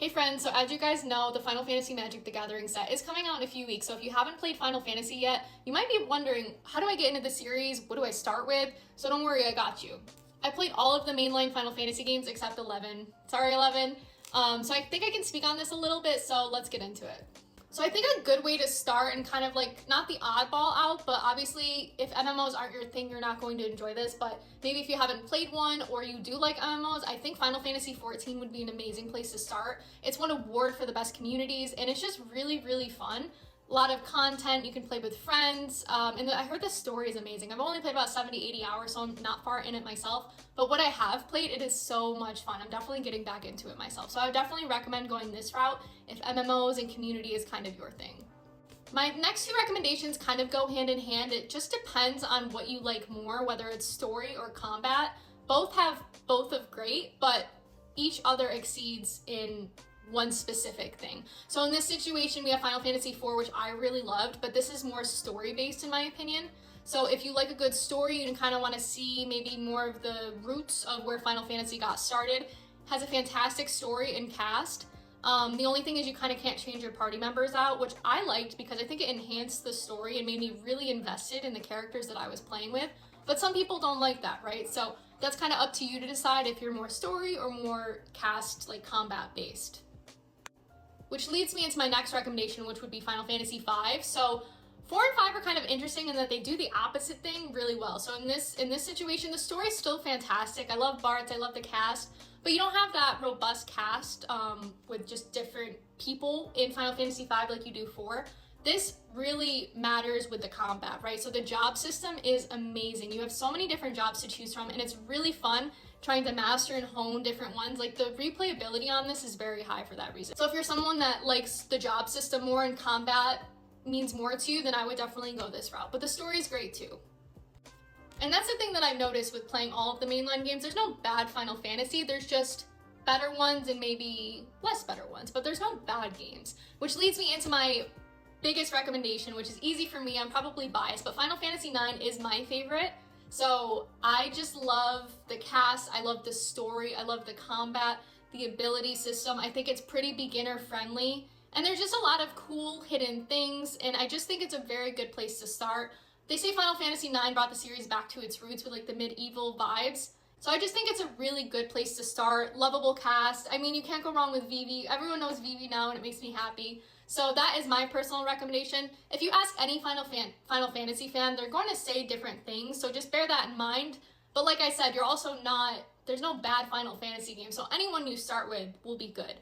Hey friends, so as you guys know, the Final Fantasy Magic the Gathering set is coming out in a few weeks, so if you haven't played Final Fantasy yet, you might be wondering, how do I get into the series? What do I start with? So don't worry, I got you. I played all of the mainline Final Fantasy games except 11. Sorry, 11. So I think I can speak on this a little bit, so let's get into it. So I think a good way to start and kind of like, not the oddball out, but obviously if MMOs aren't your thing, you're not going to enjoy this, but maybe if you haven't played one or you do like MMOs, I think Final Fantasy XIV would be an amazing place to start. It's won an award for the best communities and it's just really, really fun. A lot of content, you can play with friends, and I heard the story is amazing. I've only played about 70, 80 hours, so I'm not far in it myself, but what I have played, it is so much fun. I'm definitely getting back into it myself, so I would definitely recommend going this route if MMOs and community is kind of your thing. My next two recommendations kind of go hand in hand. It just depends on what you like more, whether it's story or combat. Both have both of great, but each other exceeds in one specific thing. So in this situation, we have Final Fantasy IV, which I really loved, but this is more story-based in my opinion. So if you like a good story and kind of want to see maybe more of the roots of where Final Fantasy got started, has a fantastic story and cast. The only thing is you kind of can't change your party members out, which I liked because I think it enhanced the story and made me really invested in the characters that I was playing with. But some people don't like that, right? So that's kind of up to you to decide if you're more story or more cast, like combat based. Which leads me into my next recommendation, which would be Final Fantasy V. So 4 and 5 are kind of interesting in that they do the opposite thing really well. So in this situation, the story's still fantastic. I love Bartz, I love the cast, but you don't have that robust cast with just different people in Final Fantasy V like you do 4. This really matters with the combat, right? So the job system is amazing. You have so many different jobs to choose from, and it's really fun trying to master and hone different ones. Like the replayability on this is very high for that reason. So if you're someone that likes the job system more and combat means more to you, then I would definitely go this route. But the story is great too. And that's the thing that I've noticed with playing all of the mainline games. There's no bad Final Fantasy. There's just better ones and maybe less better ones, but there's no bad games. Which leads me into my biggest recommendation, which is easy for me. I'm probably biased, but Final Fantasy IX is my favorite. So I just love the cast, I love the story, I love the combat, the ability system. I think it's pretty beginner friendly, and there's just a lot of cool hidden things, and I just think it's a very good place to start. They say Final Fantasy IX brought the series back to its roots with like the medieval vibes. So I just think it's a really good place to start. Lovable cast. I mean, you can't go wrong with Vivi. Everyone knows Vivi now and it makes me happy. So that is my personal recommendation. If you ask any Final Fantasy fan, they're going to say different things. So just bear that in mind. But like I said, you're also not, there's no bad Final Fantasy game. So anyone you start with will be good.